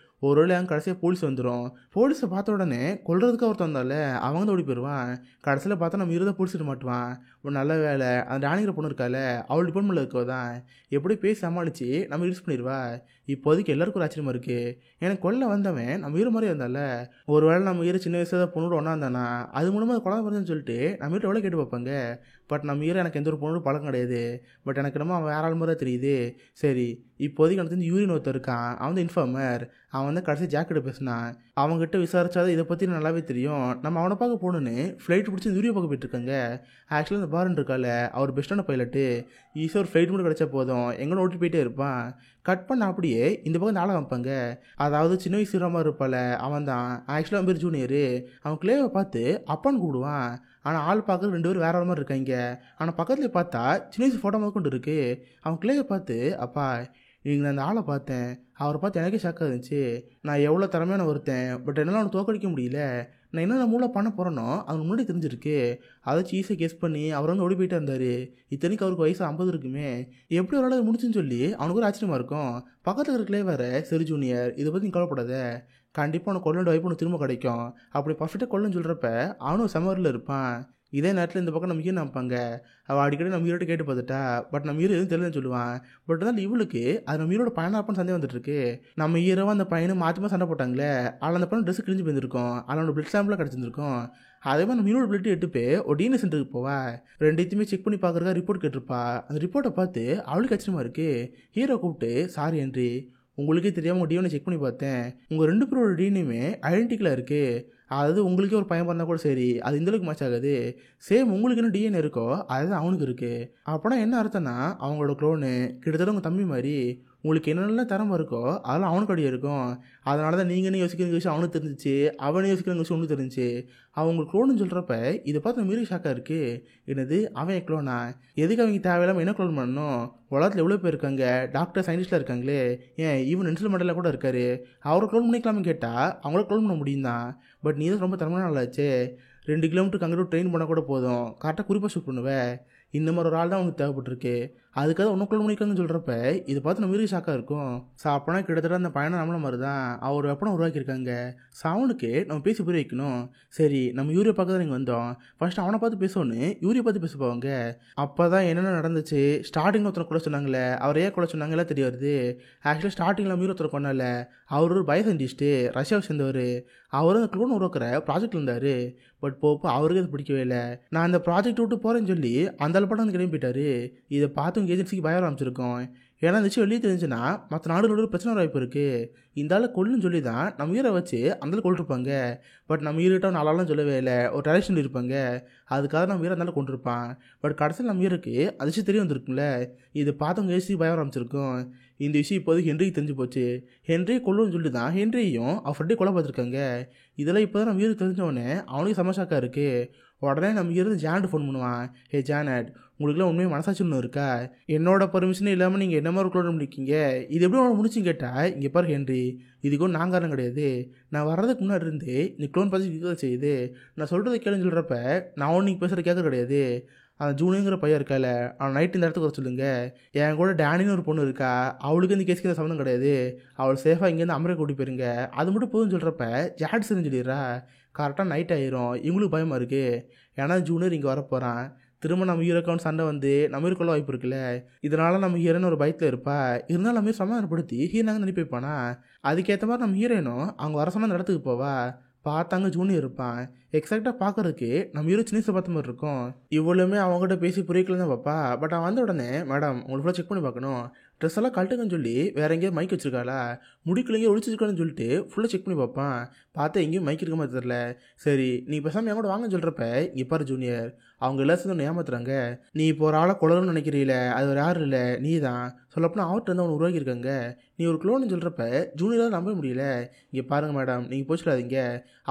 ஒரு வேளை அங்கே கடைசியாக போலீஸ் வந்துடும். போலீஸை பார்த்த உடனே கொல்றதுக்கு ஒருத்தன் வந்தால அவங்க வந்து ஓடி போயிடுவான். கடைசியில் பார்த்தா நம்ம ஹீரோ தான் பிடிச்சிட்டு மாட்டுவான். ஒரு நல்ல வேலை அந்த ராணிங்கிற பொண்ணு இருக்கால அவள் டிபார்ட்மெண்ட்டில் இருக்கதான் எப்படி பேசி சமாளித்து நம்ம யூஸ் பண்ணிடுவா. இப்போதைக்கு எல்லாருக்கும் ஒரு ஆச்சரியமா இருக்குது. எனக்கு கொல்ல வந்தவன் நம்ம ஹீரோ மாதிரி இருந்தால ஒரு வேளை நம்ம ஹீரோ சின்ன வயசுல பொண்ணோட ஒன்றா இருந்தானா அது மூலமாக அது குழந்தை பிறந்தன்னு சொல்லிட்டு நம்ம ஹீரோ எவ்வளோ கேட்டு பார்ப்பாங்க. பட் நம்ம ஹீரோ எனக்கு எந்த ஒரு பொண்ணோட பழக்கம் கிடையாது. பட் எனக்கு என்னமோ அவன் வேற ஆள் மாதிரி தெரியுது. சரி இப்போதைக்கு எனக்கு தெரிஞ்சு யூரின் ஒருத்தர் இருக்கான். அவன் வந்து இன்ஃபார்மர். அவன் வந்து கடைசி ஜாக்கெட்டு பேசினான். அவங்ககிட்ட விசாரிச்சாதான் இதை பற்றி நல்லாவே தெரியும். நம்ம அவனை பார்க்க போகணுன்னு ஃப்ளைட் பிடிச்சி யூரியோ பார்க்க போயிட்டுருக்காங்க. ஆக்சுவலாக இந்த பாரன் இருக்கால அவர் பெஸ்ட்டான பைலட்டு. ஈஸியாக ஒரு ஃப்ளைட் மட்டும் கிடச்சா போதும் எங்கே ஓட்டி போயிட்டே இருப்பான். கட் பண்ண அப்படியே இந்த பக்கம் இந்த ஆளை வைப்பாங்க. அதாவது சின்ன வயசு ஹீரோமாக இருப்பால அவன் தான் ஆக்சுவலாக பேர் ஜூனியரு. அவன் கிளேவை பார்த்து அப்பான்னு கூப்பிடுவான். ஆனால் ஆள் பார்க்குறது 2 பேரும் வேற மாதிரி இருக்காங்க. ஆனால் பக்கத்துலேயே பார்த்தா சின்ன வயசு ஃபோட்டோ மாதிரி கொண்டு இருக்கு. அவன் கிளேவை பார்த்து அப்பா நீங்கள் நான் அந்த ஆளை பார்த்தேன். அவரை பார்த்து எனக்கே ஷாக்காக இருந்துச்சு. நான் எவ்வளோ திறமையான ஒருத்தன். பட் என்னால் அவனை தோக்கடிக்க முடியல. நான் என்னென்ன மூளை பண்ண போகிறேனோ அவனுக்கு முன்னாடி தெரிஞ்சிருக்கு. அதை ஈஸியாக கெஸ் பண்ணி அவர் வந்து ஓடி போயிட்டே இருந்தார். இத்தனைக்கு அவருக்கு வயசு 50 இருக்குமே. எப்படி ஒரு ஆள் முடிச்சுன்னு சொல்லி அவனுக்கு ஒரு ஆச்சரியமாக இருக்கும். பக்கத்தில் இருக்கிற வேறு சரி ஜூனியர் இதை பற்றி நீ கவலைப்படாத. கண்டிப்பாக அவனுக்கு கொல்லோட வாய்ப்பு உனக்கு திரும்ப கிடைக்கும். அப்படி பர்ஃபெக்டாக கொல்லுன்னு சொல்கிறப்ப அவனும் செமரில் இருப்பான். இதே நேரத்தில் இந்த பக்கம் நம்ம ஹீரோ நினைப்பாங்க. அவள் அடிக்கடி நம்ம ஹீரோட்ட கேட்டு பார்த்துட்டா. பட் நம்ம ஹீரோ எதுவும் தெரியலன்னு சொல்லுவான். பட் இருந்தாலும் இவளுக்கு அது நம்ம ஹீரோட பையனா இருப்பான்னு சந்தேகம் வந்துட்டுருக்கு. நம்ம ஹீரோவாக அந்த பையனை மாற்றி சண்டை போட்டாங்களே அதில் அந்த பையன் ட்ரெஸ் கிழிஞ்சு போயிருந்துருக்கும். அதில் பிளட் சாம்பிளாக கிடச்சிருந்துருக்கும். அதே மாதிரி நம்ம ஹீரோட பிளட் எடுத்து ஒரு டிஎன்ஏ சென்டருக்கு போவா. 2த்தையுமே செக் பண்ணி பார்க்குறக்கா ரிப்போர்ட் கேட்டிருப்பா. அந்த ரிப்போர்ட்டை பார்த்து அவளுக்கு ஆச்சரியமாக இருக்குது. ஹீரோ கூப்பிட்டு சாரி ஹென்றி உங்களுக்கே தெரியாமல் உங்கள் டிஎன்ஏ செக் பண்ணி பார்த்தேன். உங்கள் 2 பேரோட டிஎன்ஏமே ஐடென்டிக்கலாக இருக்குது. அதாவது உங்களுக்கே ஒரு பையன் பண்ணால் கூட சரி அது இந்தளவுக்கு மேட்ச் ஆகாது. சேம் உங்களுக்கு என்ன டிஎன்ஏ இருக்கோ அதுதான் அவனுக்கு இருக்குது. அப்போனா என்ன அர்த்தம்னா அவங்களோட க்ளோனு கிட்டத்தட்ட உங்கள் தம்பி மாதிரி. உங்களுக்கு என்னென்ன திறமை இருக்கோ அதெல்லாம் அவனுக்கு அடியே இருக்கும். அதனால தான் நீங்கள் என்ன யோசிக்கிற விஷயம் அவனுக்கு தெரிஞ்சிச்சு. அவனை யோசிக்கிற விஷயம் ஒன்று தெரிஞ்சு அவங்க க்ளோன்னு சொல்கிறப்ப இதை பார்த்து மீறி ஷாக்காக இருக்குது. என்னது அவன் க்ளோனா? எதுக்கு அவங்க தேவையில்லாமல் என்ன க்ளோன் பண்ணணும்? உலகத்தில் எவ்வளோ பேர் இருக்காங்க. டாக்டர் சயின்டிஸ்டாக இருக்காங்களே. ஏன் ஈவன் நெல்சன் மண்டேலா கூட இருக்காரு. அவரை க்ளோன் பண்ணிக்கலாம்னு கேட்டால் அவங்கள க்ளோன் பண்ண முடியும் தான். பட் நீ தான் ரொம்ப திறமையான நல்லாச்சு. 2 கிலோமீட்டருக்கு அங்கிட்ட ட்ரெயின் பண்ணால் கூட போதும். கரெக்டாக குறிப்பாக ஷூட் பண்ணுவேன். இந்த மாதிரி ஒரு ஆள் தான் அவனுக்கு தேவைப்பட்டிருக்கு. அதுக்காக ஒன்றுக்குள்ள முடிக்கணும்னு சொல்கிறப்ப இதை பார்த்து நம்ம வீடு ஷாக்காக இருக்கும். ஸோ அப்போனா கிட்டத்தட்ட அந்த பையனை நம்மள மாதிரி தான் அவர் வெப்பனை உருவாக்கியிருக்காங்க. ஸோ அவனுக்கு நம்ம பேசி புரிய வைக்கணும். சரி நம்ம யூரியை பார்க்க தான் நீங்கள் வந்தோம். ஃபர்ஸ்ட் அவனை பார்த்து பேசணுன்னு யூரியை பார்த்து பேச போவாங்க. அப்போ தான் என்னென்ன நடந்துச்சு. ஸ்டார்டிங்கில் ஒருத்தர் கூட சொன்னாங்களே அவர் ஏன் கூட சொன்னாங்களே தெரிய வருது. ஆக்சுவலாக ஸ்டார்டிங்கில் நம்ம ஒருத்தர் கொண்டால அவர் ஒரு பயோ சயின்டிஸ்ட்டு ரஷ்யாவை சேர்ந்தவர். அவர் அந்த க்ளோன் உருவாக்குற ப்ராஜெக்ட் இருந்தார். பட் போப்போ அவருக்கு அது பிடிக்கவே இல்லை. நான் அந்த ப்ராஜெக்ட் விட்டு போகிறேன்னு சொல்லி அந்த படம் வந்து கிளம்பி போயிட்டாரு. இதை பார்த்து உங்கள் ஏஜென்சிக்கு பயம் ஆரம்பிச்சிருக்கோம். ஏன்னா இந்த விஷயம் வெளியே தெரிஞ்சுன்னா மற்ற நாடுகளோட பிரச்சனை வாய்ப்பு இருக்குது. இந்த ஆள் கொல்லுன்னு சொல்லி தான் நம்ம ஹீரோ வச்சு அந்தாலும் கொண்டிருப்பாங்க. பட் நம்ம ஹீரோட்ட நாளாலும் சொல்லவே இல்லை. ஒரு டெரக்ஷன் இருப்பாங்க. அதுக்காக நம்ம ஹீரோ இருந்தாலும் கொண்டிருப்பான். பட் கடைசியில் நம்ம ஹீரோக்கு அது விஷயம் தெரிய வந்திருக்கும்ல. இதை பார்த்தவங்க ஏஜென்சிக்கு பயம் ஆரம்பிச்சிருக்கும். இந்த விஷயம் இப்போதைக்கு ஹென்ரிக்கு தெரிஞ்சு போச்சு. ஹென்ரி கொல்லுன்னு சொல்லி தான் ஹென்ரியும் அவர் ஃப்ரெண்டே கொலை பார்த்துருக்காங்க. இதெல்லாம் இப்போ தான் நம்ம ஹீரோ தெரிஞ்சவொடனே அவனுக்கு சமஷாக்காக இருக்குது. உடனே நம்ம இருந்து ஜானட் ஃபோன் பண்ணுவான். ஹே ஜானட் உங்களுக்குலாம் உண்மையாக மனசாட்சி ஒன்று இருக்கா? என்னோட பர்மிஷனே இல்லாமல் நீங்கள் என்ன மாதிரி க்ளோன் முடிக்கீங்க? இது எப்படி உனக்கு முடிச்சுன்னு கேட்டால் இங்கே பாரு ஹென்றி இதுக்கு ஒன்றும் நான் காரணம் கிடையாது. நான் வர்றதுக்கு முன்னாடி இருந்து நீ க்ளோன் பார்த்து செய்யுது. நான் சொல்கிறத கேளுன்னு சொல்கிறப்ப நான் ஒன்று நீங்கள் பேசுகிற கேட்க கிடையாது. அந்த ஜூனியங்கிற பையன் இருக்கால அவன் நைட்டு இந்த இடத்துக்கு வர சொல்லுங்கள். என் கூட டேனின்னு ஒரு பொண்ணு இருக்கா. அவளுக்கு இந்த கேஸுக்கு சம்மந்தம் கிடையாது. அவள் சேஃபாக இங்கேருந்து அமெரிக்கா கூட்டி போயிருங்க. அது மட்டும் போதும்னு சொல்கிறப்ப ஜாட் சரின்னு சொல்லிடுறா. கரெக்டாக நைட் ஆயிரும். இவங்களுக்கு பயமாக இருக்குது. ஏன்னா ஜூனியர் இங்கே வரப்போகிறான். திரும்ப நம்ம ஹீரோக்கான சண்டை வந்து நம்ம ஹீரோக்குள்ள வாய்ப்பு இருக்குல்ல. இதனால் நம்ம ஹீரோன்னு ஒரு பயத்தில் இருப்பா. இருந்தாலும் நம்ம சமாதானப்படுத்தி ஹீரோனாங்க அனுப்பி வைப்பானா. அதுக்கேற்ற மாதிரி நம்ம ஹீரோயினும் அவங்க வர சொன்ன அந்த இடத்துக்கு போவா. பார்த்தாங்க ஜூனியர் இருப்பான். எக்ஸாக்டாக பார்க்குறதுக்கு நம்ம ஹீரோ சின்ன பார்த்த மாதிரி இருக்கும். இவ்வளவுமே அவங்ககிட்ட பேசி புரியக்கல தான் பார்ப்பா. பட் அவன் வந்த உடனே மேடம் உங்களுக்கு ஃபுல்லாக செக் பண்ணி பார்க்கணும். ட்ரெஸ் எல்லாம் கழட்டுங்கன்னு சொல்லி வேறு எங்கேயும் மைக் வச்சிருக்காளா முடிக்கல எங்கேயும் ஒழிச்சிருக்கான்னு சொல்லிட்டு ஃபுல்லாக செக் பண்ணி பார்ப்பான். பார்த்தா எங்கேயும் மைக் இருக்க மாதிரி தெரில. சரி நீ பேசாமல் என் கூட வாங்கன்னு சொல்கிறப்ப இங்கே பாரு ஜூனியர் அவங்க எல்லாம் சேர்ந்து ஏமாத்துறாங்க. நீ இப்போ ஒரு ஆளை கொள்ளணும்னு நினைக்கிறீல, அது ஒரு யாரும் இல்லை, நீ தான். சொல்லப்போனால் அவர்கிட்ட வந்து அவனை உருவாக்கியிருக்காங்க. நீ ஒரு க்ளோன்னு சொல்கிறப்ப ஜூனியரால் நம்ப முடியல. இங்கே பாருங்கள் மேடம், நீங்கள் போச்சுடாதீங்க.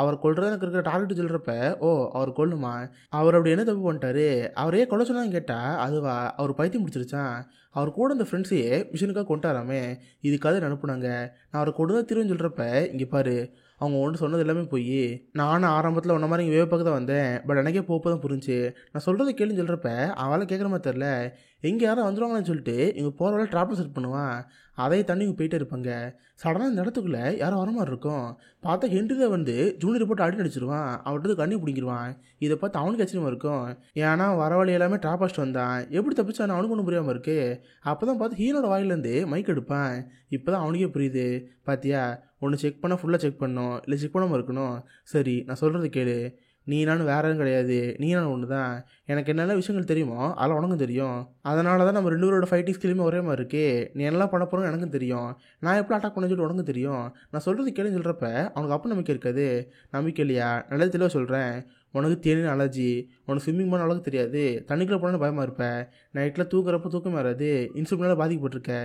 அவர் கொள்றதா எனக்கு இருக்கிற டார்கெட் சொல்கிறப்ப, ஓ அவர் கொல்லுமா, அவர் அப்படி என்ன தப்பு பண்ணிட்டாரு, அவரே கொல்ல சொன்னான்னு கேட்டால் அதுவா, அவர் பைத்தியம் முடிச்சிருச்சான். அவர் கூட அந்த ஃப்ரெண்ட்ஸையே மிஷினுக்காக கொண்டாராமே, இதுக்காக அனுப்புனாங்க. நான் அவரை கொண்டு தான் திரும்பி சொல்கிறப்ப, இங்கே பாரு அவங்க ஒன்று சொன்னது எல்லாமே போய், நானும் ஆரம்பத்தில் உன்ன மாதிரி இங்கே வேவப்பாக்க தான் வந்தேன், பட் எனக்கே போக தான் புரிஞ்சு. நான் சொல்கிறத கேளுன்னு சொல்கிறப்ப அவளால் கேட்குற மாதிரி தெரில. எங்கே யாரும் வந்துடுவாங்கன்னு சொல்லிட்டு இங்கே போகிற வேலை ட்ராப்பில் செட் பண்ணுவான். அதையே தண்ணி இங்கே போயிட்டே இருப்பாங்க. சடனாக இந்த இடத்துக்குள்ளே யாரும் வர மாதிரி இருக்கும். பார்த்தா ஹென்ரியில் வந்து ஜூனியர் போட்டு அடி அடிச்சிருவான். அவர்கிட்ட கண்ணி பிடிங்கிடுவான். இதை பார்த்து அவனுக்கு ஆச்சரியமாக இருக்கும். ஏன்னா வர வழி எல்லாமே ட்ராப் அடிச்சுட்டு வந்தான், எப்படி தப்பிச்சான்னு அவனுக்கு ஒன்றும் புரியாமல் இருக்கு. அப்போ தான் பார்த்து ஹீரோட வாயிலேருந்து மைக் எடுப்பான். இப்போ தான் அவனுக்கே புரியுது. பார்த்தியா, ஒன்று செக் பண்ணால் ஃபுல்லாக செக் பண்ணணும், இல்லை செக் பண்ணாமல் இருக்கணும். சரி நான் சொல்கிறது கேளு, நீ நானும் வேற எதுவும் கிடையாது, நீ நானும் ஒன்று தான். எனக்கு என்னென்ன விஷயங்கள் தெரியுமோ அதெல்லாம் உனக்கும் தெரியும். அதனால தான் நம்ம 2 பேரோட ஃபைட்டிங் ஸ்கில்லுமே ஒரே மாதிரி இருக்கு. நீ என்னெல்லாம் பண்ண போகிறோன்னு எனக்கும் தெரியும், நான் எப்படி அட்டாக் பண்ண சொல்லிட்டு உனக்கும் தெரியும். நான் சொல்கிறது கேளுன்னு சொல்கிறப்ப அவனுக்கு அப்போ நம்பிக்கை இருக்காது. நம்பிக்கை இல்லையா, நல்லது தெளிவாக சொல்கிறேன். உனக்கு தேனின்னு அலர்ஜி, உனக்கு ஸ்விம்மிங் பண்ண அளவுக்கு தெரியாது, தண்ணிக்குள்ளே போனாலும் பயமாக இருப்பேன், நைட்டில் தூக்குறப்ப தூக்கம் வராது, இன்சுலினால பாதிக்கப்பட்டிருக்க.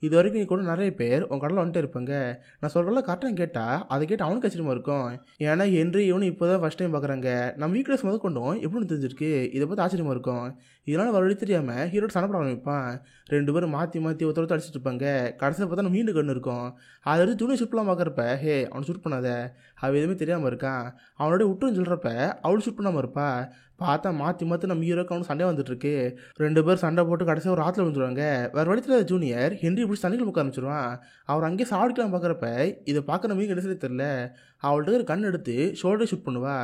இது வரைக்கும் நீ கூட நிறைய பேர் உன் கடலில் வந்துட்டு இருப்பாங்க. நான் சொல்கிறல கரெக்டாக கேட்டால் அதை கேட்டு அவனுக்கு ஆச்சரியமாக இருக்கும். ஏன்னா ஹென்றி இவனு இப்போ தான் ஃபஸ்ட் டைம் பார்க்குறாங்க. நம்ம வீக்னஸ் முதல் கொண்டும் எப்படின்னு தெரிஞ்சிருக்கு, இதை பார்த்து ஆச்சரியமாக இருக்கும். இதனால் வழி தெரியாமல் ஹீரோட சண்டை போட ஆரம்பிப்பான். 2 பேரும் மாற்றி மாற்றி ஒருத்தர் அடிச்சிட்டு இருப்பாங்க. கடைசியில் பார்த்தா நம்ம மீண்டு கண்ணு இருக்கும். அதை எடுத்து ஜூனியர் ஷூட் பண்ணலாம் பார்க்குறப்ப, ஹே அவனை ஷூட் பண்ணாத, அவள் எதுவுமே தெரியாமல் இருக்கான், அவனோட விட்டுன்னு சொல்கிறப்ப அவள் ஷூட் பண்ணாமல் இருப்பா. பார்த்தா மாற்றி மாற்றி நம்ம ஹீரோக்கு அவனு சண்டை வந்துட்டுருக்கு. 2 பேர் சண்டை போட்டு கடைசியாக ஒரு ஆற்றுல விழுந்துருவாங்க. வேறு வழித்தில் ஜூனியர் ஹென்றி பிடிச்சி தண்ணியில் முக்க ஆரம்பிச்சிருவான். அவர் அங்கேயே சாடிக்கலாம் பார்க்குறப்ப இதை பார்க்குற மீன் கிடைச்சதே தெரில. அவள்கிட்ட ஒரு கண் எடுத்து ஷோல்டர் ஷூட் பண்ணுவா.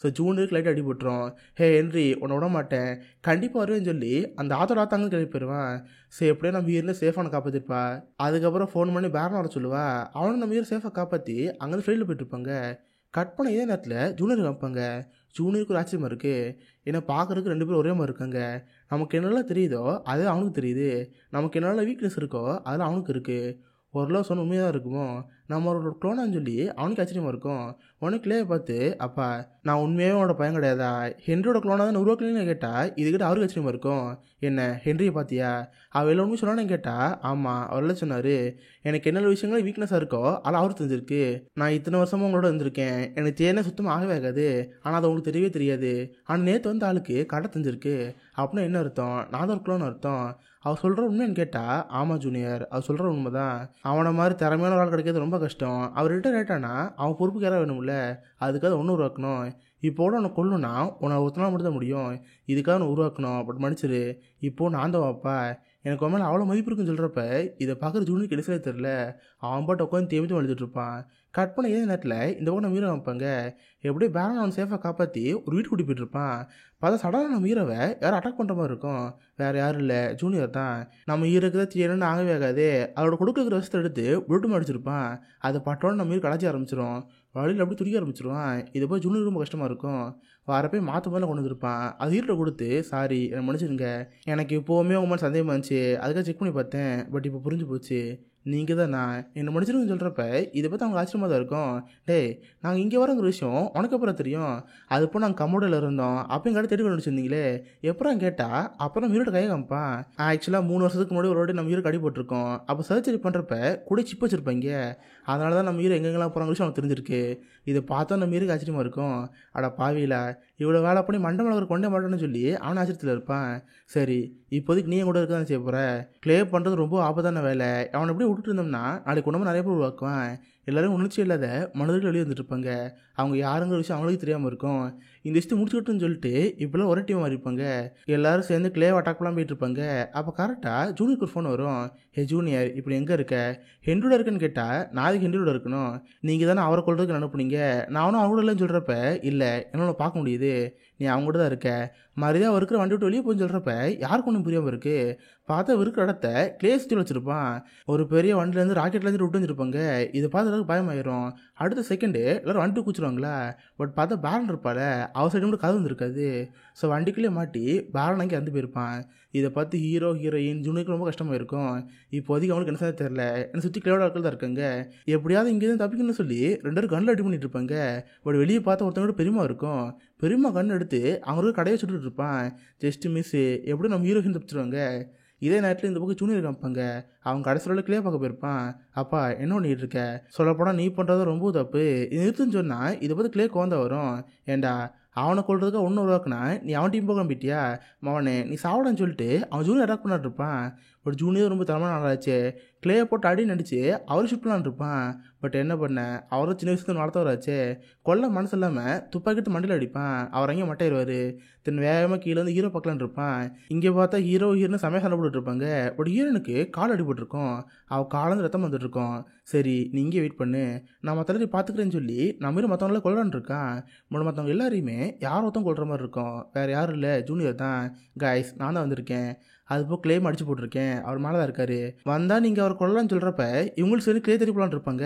ஸோ ஜூனியருக்கு லைட்டாக அடிபட்டுரும். ஹே ஹென்றி உன்னை விட மாட்டேன், கண்டிப்பாக வருவேன்னு சொல்லி அந்த ஆத்தோட ஆத்தாங்க கிளம்பி போயிடுவான். சரி எப்படியே நம்ம ஹீரோன்னு சேஃபான காப்பாற்றிருப்பா. அதுக்கப்புறம் ஃபோன் பண்ணி பேரன் வர சொல்லுவா. அவனும் நம்ம ஹீரோ சேஃபாக காப்பாற்றி அங்கேருந்து ஃபெயிலில் போயிட்டுருப்பாங்க. கட் பண்ண இதே நேரத்தில் ஜூனியர் காப்பாங்க. ஜூனியருக்கு ஒரு ஆச்சரியமாக இருக்குது. ஏன்னா பார்க்குறதுக்கு 2 பேரும் ஒரே மாதிரி இருக்காங்க. நமக்கு என்னெல்லாம் தெரியுதோ அது அவனுக்கு தெரியுது, நமக்கு என்னெல்லாம் வீக்னஸ் இருக்கோ அதில் அவனுக்கு இருக்குது. ஓரளவு சொன்ன உண்மையாக இருக்குமோ, நம்ம அவரோட க்ளோனான்னு சொல்லி அவனுக்கு ஆச்சரியமாக இருக்கும். உனக்கு கிளேயை பார்த்து, அப்பா நான் உண்மையாகவே அவனோட பையன் கிடையாதா, ஹென்ரியோட க்ளோனாக தான் உருவாக்கலன்னு கேட்டால் இதுக்கிட்ட அவருக்கு ஆச்சரியமாக இருக்கும். என்ன ஹென்ரியை பார்த்தியா, அவள் எல்லாம் உண்மை சொன்னான்னு கேட்டால் ஆமாம் அவரெல்லாம் சொன்னார். எனக்கு என்னென்ன விஷயங்கள் வீக்னஸாக இருக்கோ அதெல்லாம் அவருக்கு தெரிஞ்சிருக்கு. நான் இத்தனை வருஷமாக உங்களோட இருந்திருக்கேன், எனக்கு தேனே சுத்தமாக ஆகவே ஆகாது, ஆனால் அது உங்களுக்கு தெரியவே தெரியாது. ஆனால் நேற்று வந்து ஆளுக்கு கடை தெரிஞ்சிருக்கு. அப்படின்னா என்ன அர்த்தம், நான் தான் க்ளோன்னு அர்த்தம். அவர் சொல்கிற உண்மைன்னு கேட்டால் ஆமாம் ஜூனியர் அவர் சொல்கிற உண்மை தான். அவனை மாதிரி திறமையான ஆள் கிடைக்கிறது ரொம்ப கஷ்டம். அவர் ரிட்டர் ஆகிட்டானா அவன் பொறுப்புக்கு யாராவது வேணும்ல, அதுக்காக ஒன்று உருவாக்கணும். இப்போட உன்னை கொல்லணும்னா உன்னை ஒருத்தனா மட்டும் தான் முடியும், இதுக்காக நான் உருவாக்கணும். பட் மன்னிச்சிரு, இப்போது நான் தான் வாப்பா, எனக்கு உன் மேலே அவ்வளோ மதிப்பு இருக்குன்னு சொல்கிறப்ப இதை பார்க்குற ஜூனியர் கிடைச்சதே தெரில. அவன் பாட்டு உட்காந்து தேமித்து எழுதிட்டு இருப்பான். கட் பண்ண இதே நேரத்தில் இந்த பக்கம் நம்ம ஹீரோ வைப்பாங்க. எப்படியே பேரன் அவன் சேஃபாக காப்பாற்றி ஒரு வீட்டு கூட்டி போயிட்டுருப்பான். பார்த்தா சடனாக நம்ம ஹீரோவை யாரும் அட்டாக் பண்ணுற மாதிரி இருக்கும். வேறு யாரும் இல்லை, ஜூனியர் தான். நம்ம ஹீரோக்கு தான் தீரன்னு ஆகவே ஆகாது. அதோட கொடுக்குற விஷயத்தை எடுத்து புளுட்டு அடிச்சிருப்பான். அதை பட்டோன்னு நம்ம ஹீரோ கலாச்சி ஆரம்பிச்சிடும். வழியில் அப்படி துடிக்க ஆரம்பிச்சிருவான். இது போய் ஜூனியர் ரொம்ப கஷ்டமாக இருக்கும். வரப்போ மாற்ற மேலே கொண்டு வந்துருப்பான். அது ஹீரோட கொடுத்து, சாரி என்னை மன்னிச்சிருங்க, எனக்கு இப்போவுமே உங்க மேலே சந்தேகமாக இருந்துச்சு, அதுக்காக செக் பண்ணி பார்த்தேன், பட் இப்போ புரிஞ்சு போச்சு, நீங்கள் தான் நான் என்னை முடிச்சிருக்குன்னு சொல்கிறப்ப இதை பற்றி அவங்க ஆச்சரியமாக தான் இருக்கும். டேய் நாங்கள் இங்கே வரங்கிற விஷயம் உனக்கு அப்புறம் தெரியும், அது இப்போ நாங்கள் கம்மோடில் இருந்தோம், அப்போ கடை தேடி கொண்டு வச்சுருந்தீங்களே எப்பறம் கேட்டால் அப்புறம் ஹீரோட கையை காமிப்பான். ஆக்சுவலாக 3 வருஷத்துக்கு முன்னாடி ஒரு வாட்டி நம்ம ஹீரோ அடிபட்டிருக்கோம். அப்போ சர்ஜரி பண்ணுறப்ப கூட சிப் வச்சுருப்பாங்க. அதனால தான் நம்ம ஹீரோ எங்கெங்கெல்லாம் போகிறாங்க விஷயம் அவனுக்கு தெரிஞ்சிருக்கு. இதை பார்த்தா நம்ம ஹீரோக்கு ஆச்சரியமாக இருக்கும். அட பாவியில இவ்வளோ வேலை பண்ணி மண்டமலவர் கொண்டே மாட்டேன்னு சொல்லி அவன் ஆச்சரியத்தில் இருப்பான். சரி இப்போதைக்கு நீ கூட இருக்க தான் செய்ய போகிற, க்ளே பண்ணுறது ரொம்ப ஆபத்தான வேலை, அவனை எப்படி விட்டுட்டு இருந்தோம்னா நாளைக்கு உடம்பு நிறைய பேர் உருவாக்குவான். எல்லோரும் உணர்ச்சி இல்லாத மனிதர்கள் வெளியே வந்துட்டு இருப்பாங்க. அவங்க யாருங்கிற விஷயம் அவங்களுக்கு தெரியாமல் இருக்கும். இந்த விஷயத்தை முடிச்சுக்கிட்டுன்னு சொல்லிட்டு இப்போலாம் ஒரே டீம் இருப்பாங்க. எல்லோரும் சேர்ந்து கிளேவை அட்டாக் பண்ணலாம் போயிட்டு இருப்பாங்க. அப்போ கரெக்டாக ஜூனியருக்கு ஒரு ஃபோன் வரும். ஹே ஜூனியர் இப்படி எங்கே இருக்க, ஹென்ரியோட இருக்குன்னு கேட்டால் நான் அதுக்கு ஹென்ரியோட இருக்கணும், நீங்கள் தானே அவரை கொள்றதுக்கு அனுப்புனீங்க, நானும் அவங்களோட இல்லைன்னு சொல்கிறப்ப இல்லை என்னால் பார்க்க முடியுது, நீ அவங்க கூட தான் இருக்க, மரியாதை இருக்கிற வண்டி விட்டு வெளியே போய் சொல்கிறப்ப யாருக்கு ஒன்றும் புரியாமல் இருக்குது. பார்த்தா இருக்கிற இடத்த கிளே சுற்றி வச்சுருப்பான். ஒரு பெரிய வண்டிலேருந்து ராக்கெட்லேருந்து விட்டு வந்துருப்பாங்க. இதை பார்த்துறதுக்கு பயமாயிரும். அடுத்த செகண்டு எல்லோரும் வண்டி கூச்சிருவாங்களா, பட் பார்த்தா பேரன் இருப்பாள், அவள் சைடு மட்டும் கதவு வந்துருக்காது. ஸோ வண்டிக்குள்ளே மாட்டி பேரன் அங்கே இறந்து போயிருப்பான். இதை பார்த்து ஹீரோ ஹீரோயின் ஜூனியருக்கு ரொம்ப கஷ்டமாக இருக்கும். இப்போதைக்கு அவங்களுக்கு என்ன செய்ய தெரில, என்ன சுற்றி கிளோட ஆட்கள் தான் இருக்காங்க, எப்படியாவது இங்கேருந்து தப்பிக்கணும்னு சொல்லி 2 பேரும் கண்ணில் அடி பண்ணிட்டு இருப்பாங்க. பட் வெளியே பார்த்தா ஒருத்தவங்க பெரியமா இருக்கும். பெரியம்மா கண் எடுத்து அவங்களுக்கு கடையை சுட்டுட்டு இருப்பான். ஜஸ்ட் மிஸ்ஸு எப்படி நம்ம ஹீரோயின் தப்பிச்சிருவாங்க. இதே நேரத்தில் இந்த பக்கம் ஜூனியர் காமிப்பாங்க. அவன் கடைசியில் கிளியே பார்க்க போயிருப்பான். அப்பா என்ன பண்ணிட்டு இருக்க, சொல்லப்போனால் நீ பண்ணுறது ரொம்ப தப்பு, இது நிறுத்துன்னு சொன்னால் இதை பற்றி கிளியே கோந்த வரும். ஏண்டா அவனை கொள்றதுக்கு ஒன்று உருவாக்குனா நீ அவன் டீம் போக நம்பிட்டியா, மவனே நீ சாப்பிடான்னு சொல்லிட்டு அவன் ஜூனியர் அட்டாக் பண்ணிட்டு இருப்பான். பட் ஜூனியர் ரொம்ப தரமான நாளாச்சு, கிளேயை போட்டு அடி நடிச்சு அவர் ஷூட் பண்ணலான்னு இருப்பான். பட் என்ன பண்ண, அவரும் சின்ன வயசுக்கு வளர்த்தவராச்சு, கொல்ல மனசு இல்லாமல் துப்பாக்கிட்டு மண்டியில் அடிப்பான். அவர் அங்கே மட்டையிடுவார். தென் வேகமாக கீழே வந்து ஹீரோ பார்க்கலான்னு இருப்பான். இங்கே பார்த்தா ஹீரோ ஹீரோன்னு சமயம் சண்டை போட்டுட்டு இருப்பாங்க. பட் ஹீரோனுக்கு கால் அடிபட்டுருக்கும். அவள் காலேருந்து ரத்தம் வந்துட்டு இருக்கோம். சரி நீ இங்கே வெயிட் பண்ணு, நான் மற்றவரை பார்த்துக்கிறேன்னு சொல்லி நம்ம மற்றவங்கள கொல்லலான்னு இருக்கான். மற்றவங்க எல்லாரையுமே யார் ஒருத்தம் கொள்கிற மாதிரி இருக்கும். வேறு யாரும் இல்லை, ஜூனியர் தான். கைஸ் நான் தான் வந்திருக்கேன், அதுபோல் கிளேம் அடிச்சு போட்டிருக்கேன், அவர் மேலே தான் இருக்காரு. வந்தால் நீங்கள் அவர் கொள்ளலான்னு சொல்கிறப்ப இவங்களுக்கு சரி கிளே தெரிய போலான்னு இருப்பாங்க.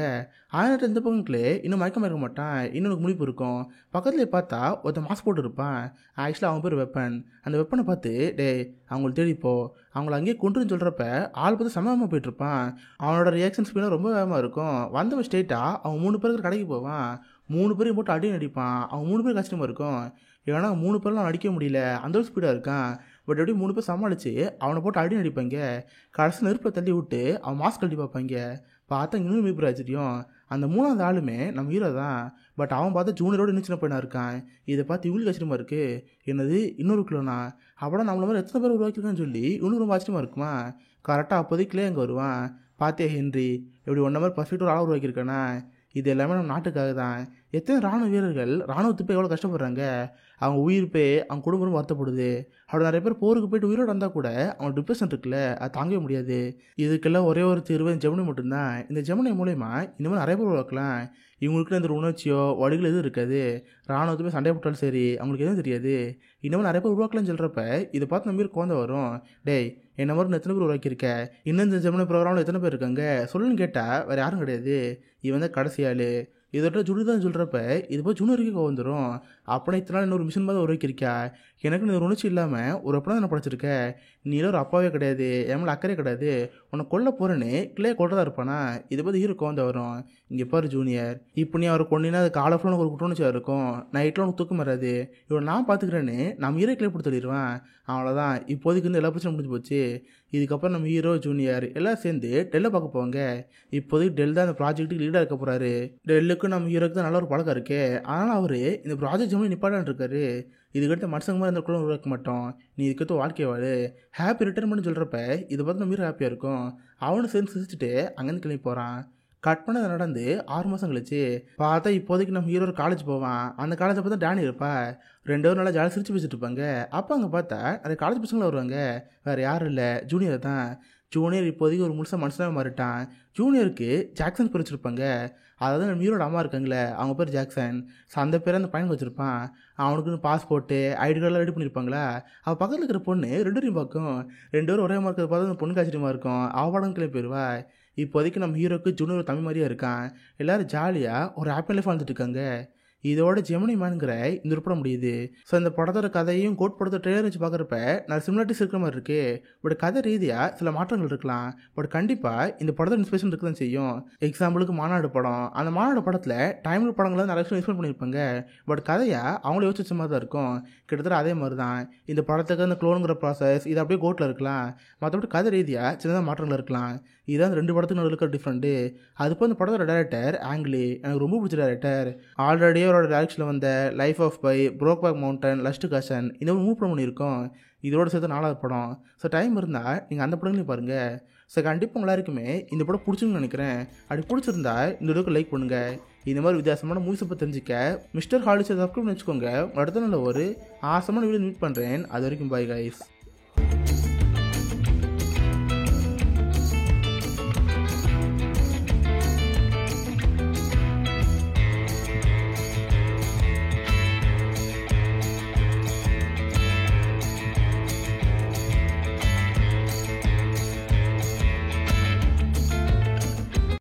ஆயிரத்தி இந்த பக்கம் கிளே இன்னும் மயக்கம் இருக்க மாட்டான், இன்னொன்று முழிப்பு இருக்கும். பக்கத்துலேயே பார்த்தா ஒருத்தன் மாஸ்க் போட்டு இருப்பான். ஆக்சுவலாக அவன் பேர் வெப்பன். அந்த வெப்பனை பார்த்து டே அவங்கள தேடிப்போ, அவங்கள அங்கேயே கொண்டுன்னு சொல்கிறப்ப ஆள் பார்த்து சமமாக போயிட்டுருப்பான். அவனோட ரியாக்ஷன் ஸ்பீடாக ரொம்ப வேகமாக இருக்கும். வந்தவன் ஸ்ட்ரெயிட்டாக அவன் 3 பேருக்கு கடைக்கு போவான். 3 பேரையும் போட்டு அடி நடிப்பான். அவன் 3 பேர் கஷ்டமாக இருக்கும். ஏன்னா 3 பேர்லாம் அவன் அடிக்க முடியல, அந்த ஸ்பீடாக இருக்கான். பட் எப்படி 3 பேர் சமாளித்து அவனை போட்டு அடி நடிப்பாங்க. கடைசி நெருப்பை தள்ளி விட்டு அவன் மாஸ்க் கழட்டி பார்ப்பாங்க. பார்த்தா இன்னும் மீப்பர் ஆச்சரியம், அந்த 3வது ஆளுமே நம்ம ஹீரோ தான். பட் அவன் பார்த்தா ஜூனியரோட இன்னும் சின்ன பையனாக இருக்கான். இதை பார்த்து இவங்களுக்கு ஆச்சரியமாக இருக்குது. என்னது இன்னொரு கிலோனா, அப்போனா நம்மள மாதிரி எத்தனை பேர் உருவாக்கிருக்கான்னு சொல்லி இவனுக்கு ரொம்ப ஆச்சரியமாக இருக்குமா. கரெக்டாக அப்போதைக்குள்ளே அங்கே வருவான். பார்த்தே ஹென்றி எப்படி ஒன்றை மாதிரி பர்ஃபெக்ட் ஒரு ஆள் உருவாக்கியிருக்கானா. இது எல்லாமே நம்ம நாட்டுக்காக தான். எத்தனை ராணுவ வீரர்கள் ராணுவத்துக்கு எவ்வளோ கஷ்டப்படுறாங்க. அவங்க உயிர் போய் அவங்க குடும்பம் வருத்தப்படுது. அப்படி நிறைய பேர் போருக்கு போயிட்டு உயிரோடு வந்தால் கூட அவங்க டிப்ரெஷன் இருக்குல்ல, அது தாங்கவே முடியாது. இதுக்கெல்லாம் ஒரே ஒரு தீர்வு ஜெமினி மட்டும்தான். இந்த ஜெமினி மூலயமா இனிமேல் நிறைய பேர் உருவாக்கலாம். இவங்களுக்குள்ள இந்த உணர்ச்சியோ வடிகள் எதுவும் இருக்காது. ராணுவத்துமே சண்டை போட்டாலும் சரி அவங்களுக்கு எதுவும் தெரியாது. இன்னமும் நிறைய பேர் உருவாக்கலாம்னு சொல்கிறப்ப இதை பார்த்து நம்ம பேர் குழந்தை வரும். டேய் என்ன மாதிரி எத்தனை பேர் உருவாக்கியிருக்க, இன்னும் இந்த ஜெமினி ப்ரோக்ராமில் எத்தனை பேர் இருக்காங்க சொல்லுன்னு கேட்டால் வேறு யாரும் கிடையாது. இவன் தான் கடைசி ஆள். இதோட ஜூனி தான் சொல்கிறப்ப இது போய் ஜூனியருக்கு வந்துடும். அப்படின்னா இத்தனை நாள் இன்னொரு மிஷின் மாதிரி உருவாக்கியிருக்கா, எனக்கு இந்த உணர்ச்சி இல்லாமல் ஒரு அப்பனா நான் படிச்சிருக்க, நீ ஒரு அப்பாவே கிடையாது, என் மேலே அக்கறையே கிடையாது, உன்னை கொல்ல போகிறேன்னு கிளே கொள்றதா இருப்பானா. இதை பற்றி ஹீரோ கோந்த வரும். இங்கே பாரு ஜூனியர், இப்போ நீ அவரை கொண்டினா அது காலஃபுல்லாக ஒரு குற்றணுச்சியாக இருக்கும், நைட்டில் உனக்கு தூக்கம் வராது, இவனை நான் பார்த்துக்கிறேன்னு நம்ம ஹீரோ கிளே கொடுத்து சொல்லிடுவேன். அவ்வளோதான், இப்போதைக்கு வந்து எல்லா பிரச்சனை முடிஞ்சு போச்சு. இதுக்கப்புறம் நம்ம ஹீரோ ஜூனியர் எல்லாம் சேர்ந்து டெல்லை பார்க்க போவாங்க. இப்போதைக்கு டெல் தான் அந்த ப்ராஜெக்ட்டுக்கு லீடாக இருக்க போகிறாரு. டெல்லுக்கு நம்ம ஹீரோக்கு தான் நல்ல ஒரு பழக்கம் இருக்குது. அதனால் அவர் இந்த ப்ராஜெக்ட் ஜெமினி நிப்பாட்டான் இருக்காரு. இதுக்கடுத்து மனுஷங்க மாதிரி இருந்த உருவாக்க மாட்டோம், நீ இதுக்கடுத்து வாழ்க்கை வாழு, ஹாப்பி ரிட்டர்மெண்ட் சொல்கிறப்ப இதை பார்த்து நம்ம ஹீரோ ஹாப்பியாக இருக்கும். அவனு சேர்ந்து சிரிச்சுட்டு அங்கேருந்து கிளம்பி போகிறான். கட் பண்ணது நடந்து 6 மாதம் கழிச்சு பார்த்தா இப்போதைக்கு நம்ம ஹீரோ காலேஜ் போவான். அந்த காலேஜை பார்த்தா டேனி இருப்பா. 2 பேரும் நல்லா ஜாலியாக சிரிச்சு பேசிட்டு இருப்பாங்க. அப்போ அங்கே பார்த்தா நிறைய காலேஜ் பசங்களும் வருவாங்க. வேறு யாரும் இல்லை, ஜூனியர் தான். ஜூனியர் இப்போதைக்கு ஒரு முழுசாக மனுஷனாக மாறிட்டான். ஜூனியருக்கு ஜாக்சன் பேர் வச்சுருப்பாங்க. அதாவது நம்ம ஹீரோட அம்மா இருக்காங்களே அவங்க பேர் ஜாக்சன். ஸோ அந்த பேர் அந்த பையனுக்கு வச்சுருப்பான். அவனுக்குன்னு பாஸ்போர்ட்டு ஐடி கார்டெலாம் ரெடி பண்ணியிருப்பாங்களா. அவள் பக்கத்தில் இருக்கிற பொண்ணு 2 பேரையும் பார்க்கும். 2 பேரும் ஒரே மாதிரி இருக்கிறத பார்த்து அந்த பொண்ணுக்கு ஆச்சரியமாக இருக்கும். அவள் படம் கிளம்பி போயிடுவா. இப்போதைக்கு நம்ம ஹீரோக்கு ஜூனியர் தம்பி மாதிரியே இருக்கான். எல்லோரும் ஜாலியாக ஒரு ஹாப்பி லைஃப் வாழ்ந்துட்டு இருக்காங்க. இதோட ஜெமினி மேனுங்கிற இந்த ஒரு படம் முடியுது. ஸோ இந்த படத்தோட கதையும் கோட் படத்தோட ட்ரெய்லர் வச்சு பார்க்குறப்ப நிறைய சிமிலாரிட்டிஸ் இருக்கிற மாதிரி இருக்குது. பட் கதை ரீதியாக சில மாற்றங்கள் இருக்கலாம். பட் கண்டிப்பாக இந்த படத்தோட இன்ஸ்பிரேஷன் இருக்க தான் செய்யும். எக்ஸாம்பிளுக்கு மாநாடு படம், அந்த மாநாடு படத்தில் டைமில் படங்களை நிறைய விஷயம் எக்ஸ்பிளைன் பண்ணியிருப்பாங்க. பட் கதையாக அவங்களே யோசிச்ச வச்ச மாதிரி தான் இருக்கும். கிட்டத்தட்ட அதே மாதிரி தான் இந்த படத்துக்கு அந்த க்ளோனுங்கிற ப்ராசஸ் இது அப்படியே கோட்டில் இருக்கலாம். மற்றபடி கதை ரீதியாக சின்னதாக மாற்றங்கள் இருக்கலாம். இதுதான் 2 படத்துக்கு நடுவில் இருக்கிற டிஃப்ரெண்ட்டு. அதுப்போ இந்த படத்தோட டேரக்டர் ஆங்லி எனக்கு ரொம்ப பிடிச்ச டேரக்டர். ஆல்ரெடி அவரோட டேரக்ஷனில் வந்த Life of Pi, Brokeback Mountain, Lust Caution இந்த ஒரு 3 படம் பண்ணியிருக்கோம். இதோட சேர்த்து 4வது படம். ஸோ டைம் இருந்தால் நீங்கள் அந்த படங்களையும் பாருங்கள். ஸோ கண்டிப்பாக எல்லாருக்குமே இந்த படம் பிடிச்சுன்னு நினைக்கிறேன். அப்படி பிடிச்சிருந்தா இந்த வீடியோக்கு லைக் பண்ணுங்கள். இந்த மாதிரி வித்தியாசமான மூவிஸை பற்றி தெரிஞ்சுக்க மிஸ்டர் ஹாலிஸை சப்ஸ்கிரைப் பண்ணி வச்சுக்கோங்க. அடுத்த நாள் ஒரு ஆசமான வீடியோ மீட் பண்ணுறேன். அது வரைக்கும் பாய் கைஸ்.